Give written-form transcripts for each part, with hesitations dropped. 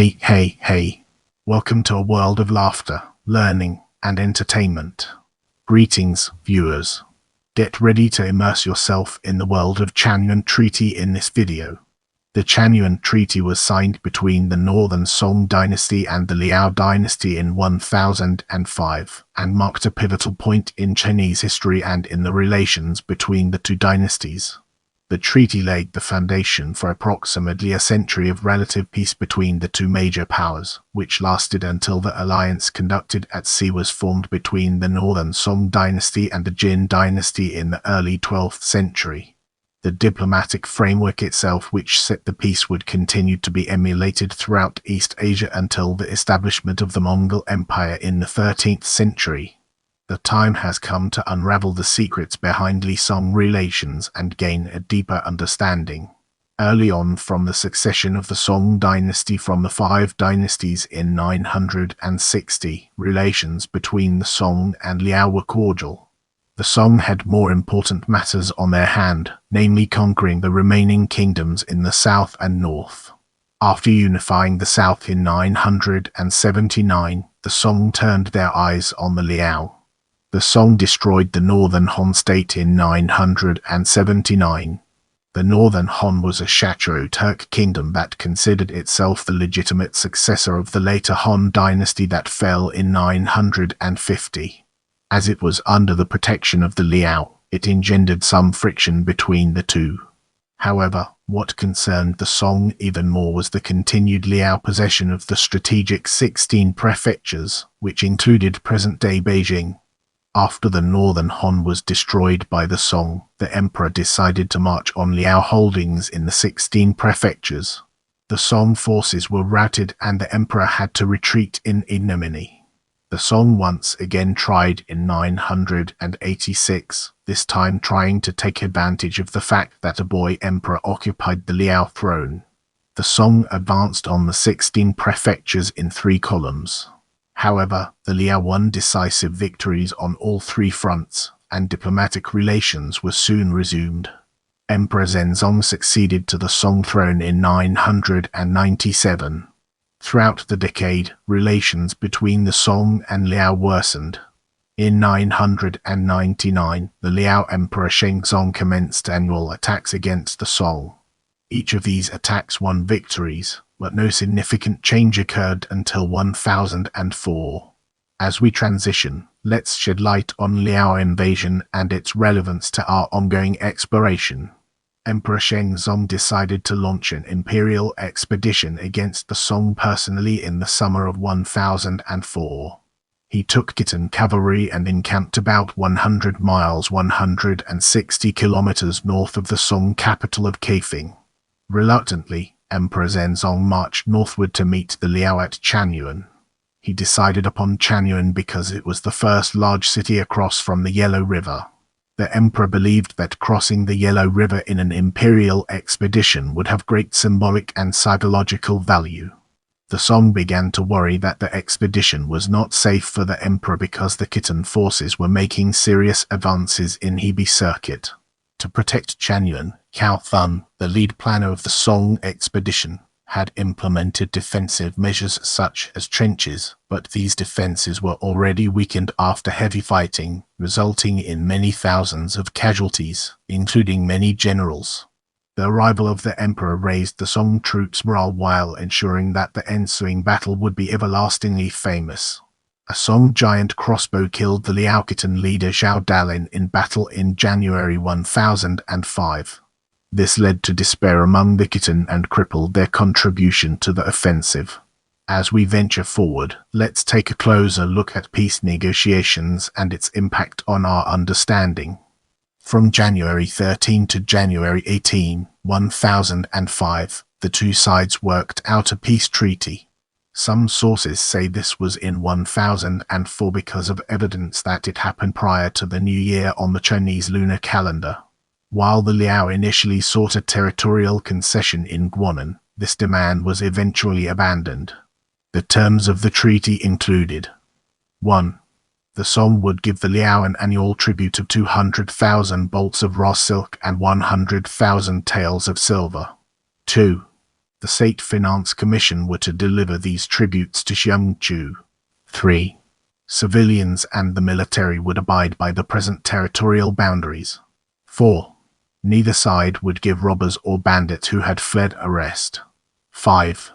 Hey. Welcome to a world of laughter, learning, and entertainment. Greetings, viewers. Get ready to immerse yourself in the world of Chanyuan Treaty in this video. The Chanyuan Treaty was signed between the Northern Song dynasty and the Liao dynasty in 1005 and marked a pivotal point in Chinese history and in the relations between the two dynasties. The treaty laid the foundation for approximately a century of relative peace between the two major powers, which lasted until the alliance conducted at sea was formed between the Northern Song dynasty and the Jin dynasty in the early 12th century. The diplomatic framework itself which set the peace would continue to be emulated throughout East Asia until the establishment of the Mongol Empire in the 13th century. The time has come to unravel the secrets behind Li-Song relations and gain a deeper understanding. Early on from the succession of the Song dynasty from the five dynasties in 960, relations between the Song and Liao were cordial. The Song had more important matters on their hand, namely conquering the remaining kingdoms in the south and north. After unifying the south in 979, the Song turned their eyes on the Liao. The Song destroyed the Northern Han state in 979. The Northern Han was a Shachro-Turk kingdom that considered itself the legitimate successor of the later Han dynasty that fell in 950. As it was under the protection of the Liao, it engendered some friction between the two. However, what concerned the Song even more was the continued Liao possession of the strategic 16 prefectures, which included present-day Beijing. After the Northern Han was destroyed by the Song, the emperor decided to march on Liao holdings in the 16 prefectures. The Song forces were routed and the emperor had to retreat in ignominy. The Song once again tried in 986, this time trying to take advantage of the fact that a boy emperor occupied the Liao throne. The Song advanced on the 16 prefectures in 3 columns. However, the Liao won decisive victories on all 3 fronts, and diplomatic relations were soon resumed. Emperor Zhenzong succeeded to the Song throne in 997. Throughout the decade, relations between the Song and Liao worsened. In 999, the Liao Emperor Shenzong commenced annual attacks against the Song. Each of these attacks won victories, but no significant change occurred until 1004. As we transition, let's shed light on Liao invasion and its relevance to our ongoing exploration. Emperor Shenzong decided to launch an imperial expedition against the Song personally in the summer of 1004. He took Khitan cavalry and encamped about 100 miles 160 kilometers north of the Song capital of Kaifeng. Reluctantly, Emperor Zhenzong marched northward to meet the Liao at Chanyuan. He decided upon Chanyuan because it was the first large city across from the Yellow River. The emperor believed that crossing the Yellow River in an imperial expedition would have great symbolic and psychological value. The Song began to worry that the expedition was not safe for the emperor because the Khitan forces were making serious advances in Hebei circuit. To protect Chanyuan, Cao Thun, the lead planner of the Song expedition, had implemented defensive measures such as trenches, but these defenses were already weakened after heavy fighting, resulting in many thousands of casualties, including many generals. The arrival of the emperor raised the Song troops' morale while ensuring that the ensuing battle would be everlastingly famous. A Song giant crossbow killed the Liao Khitan leader Zhao Dalin in battle in January 1005. This led to despair among the Khitan and crippled their contribution to the offensive. As we venture forward, let's take a closer look at peace negotiations and its impact on our understanding. From January 13 to January 18, 1005, the two sides worked out a peace treaty. Some sources say this was in 1004 because of evidence that it happened prior to the New Year on the Chinese lunar calendar. While the Liao initially sought a territorial concession in Guanan, this demand was eventually abandoned. The terms of the treaty included: 1. The Song would give the Liao an annual tribute of 200,000 bolts of raw silk and 100,000 taels of silver. 2. The State Finance Commission were to deliver these tributes to Xiangchu. 3. Civilians and the military would abide by the present territorial boundaries. 4. Neither side would give robbers or bandits who had fled arrest. 5.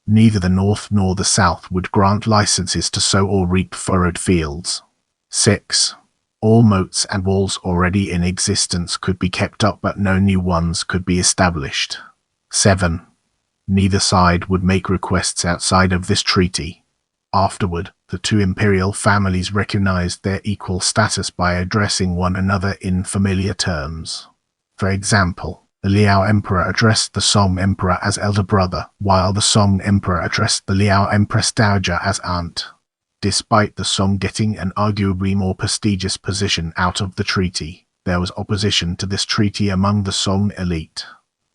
Neither the North nor the South would grant licenses to sow or reap furrowed fields. 6. All moats and walls already in existence could be kept up, but no new ones could be established. 7. Neither side would make requests outside of this treaty. Afterward, the two imperial families recognized their equal status by addressing one another in familiar terms. For example, the Liao Emperor addressed the Song Emperor as elder brother, while the Song Emperor addressed the Liao Empress Dowager as aunt. Despite the Song getting an arguably more prestigious position out of the treaty, there was opposition to this treaty among the Song elite.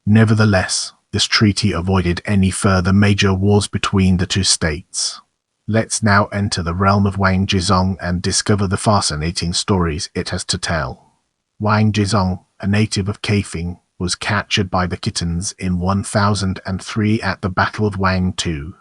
Nevertheless, this treaty avoided any further major wars between the two states. Let's now enter the realm of Wang Jizong and discover the fascinating stories it has to tell. Wang Jizong, a native of Kaifeng, was captured by the Khitans in 1003 at the Battle of Wang II.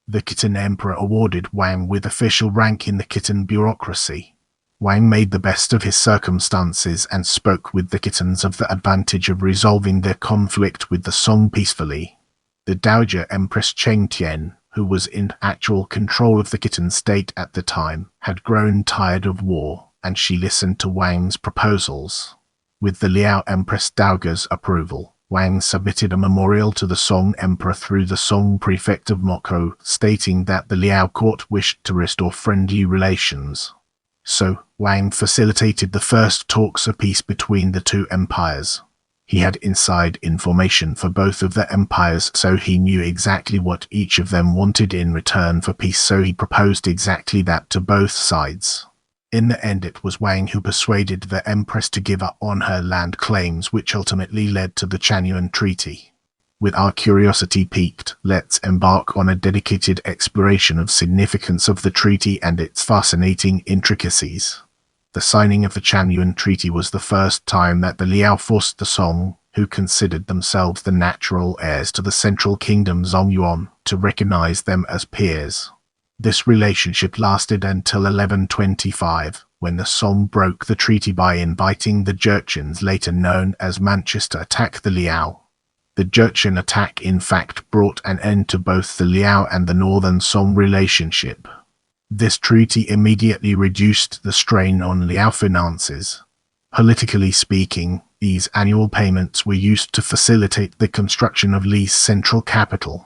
The Khitan Emperor awarded Wang with official rank in the Khitan bureaucracy. Wang made the best of his circumstances and spoke with the Khitans of the advantage of resolving their conflict with the Song peacefully. The Dowager Empress Cheng Tian, who was in actual control of the Khitan state at the time, had grown tired of war, and she listened to Wang's proposals. With the Liao Empress Dowager's approval, Wang submitted a memorial to the Song Emperor through the Song prefect of Mokho, stating that the Liao court wished to restore friendly relations. So, Wang facilitated the first talks of peace between the two empires. He had inside information for both of the empires, so he knew exactly what each of them wanted in return for peace, so he proposed exactly that to both sides. In the end, it was Wang who persuaded the Empress to give up on her land claims, which ultimately led to the Chanyuan Treaty. With our curiosity piqued, let's embark on a dedicated exploration of significance of the treaty and its fascinating intricacies. The signing of the Chanyuan Treaty was the first time that the Liao forced the Song, who considered themselves the natural heirs to the central kingdom Zongyuan, to recognize them as peers. This relationship lasted until 1125, when the Song broke the treaty by inviting the Jurchens, later known as Manchus, to attack the Liao. The Jurchen attack in fact brought an end to both the Liao and the Northern Song relationship. This treaty immediately reduced the strain on Liao finances. Politically speaking, these annual payments were used to facilitate the construction of Li's central capital.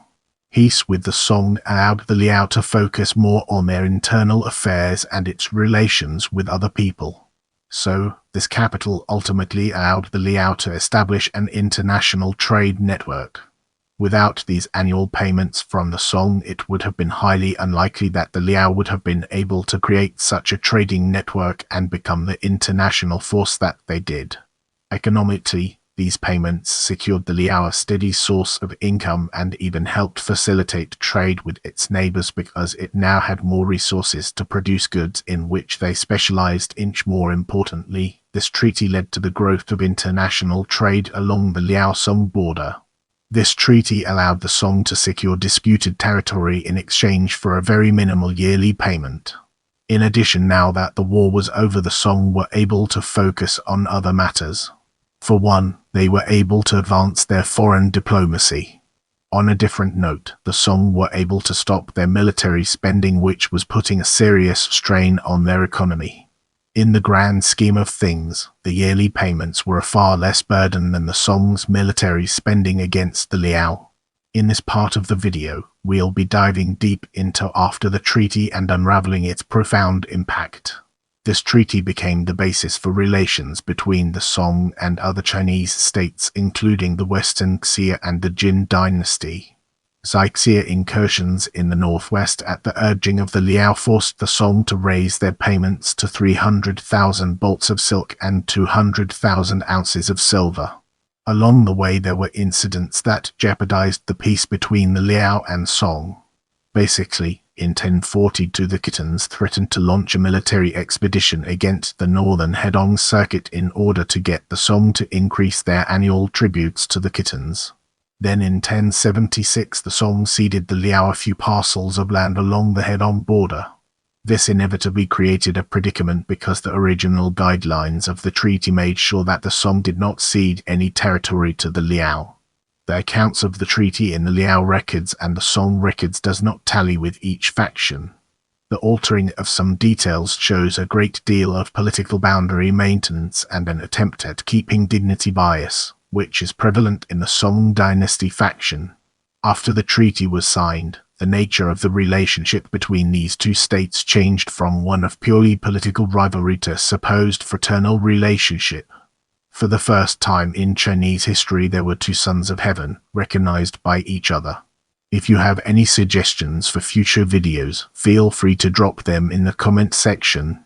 Peace with the Song allowed the Liao to focus more on their internal affairs and its relations with other people. So, this capital ultimately allowed the Liao to establish an international trade network. Without these annual payments from the Song, it would have been highly unlikely that the Liao would have been able to create such a trading network and become the international force that they did. Economically, these payments secured the Liao a steady source of income and even helped facilitate trade with its neighbors because it now had more resources to produce goods in which they specialized in. More importantly, this treaty led to the growth of international trade along the Liao-Song border. This treaty allowed the Song to secure disputed territory in exchange for a very minimal yearly payment. In addition, now that the war was over, the Song were able to focus on other matters. For one, they were able to advance their foreign diplomacy. On a different note, the Song were able to stop their military spending, which was putting a serious strain on their economy. In the grand scheme of things, the yearly payments were a far less burden than the Song's military spending against the Liao. In this part of the video, we'll be diving deep into after the treaty and unraveling its profound impact. This treaty became the basis for relations between the Song and other Chinese states, including the Western Xia and the Jin dynasty. Xia incursions in the northwest at the urging of the Liao forced the Song to raise their payments to 300,000 bolts of silk and 200,000 ounces of silver. Along the way, there were incidents that jeopardized the peace between the Liao and Song. Basically, in 1042, the Khitans threatened to launch a military expedition against the northern Hedong circuit in order to get the Song to increase their annual tributes to the Khitans. Then in 1076 the Song ceded the Liao a few parcels of land along the Hedong border. This inevitably created a predicament because the original guidelines of the treaty made sure that the Song did not cede any territory to the Liao. The accounts of the treaty in the Liao records and the Song records does not tally with each faction. The altering of some details shows a great deal of political boundary maintenance and an attempt at keeping dignity bias, which is prevalent in the Song dynasty faction. After the treaty was signed, the nature of the relationship between these two states changed from one of purely political rivalry to a supposed fraternal relationship. For the first time in Chinese history there were two sons of heaven, recognized by each other. If you have any suggestions for future videos, feel free to drop them in the comment section.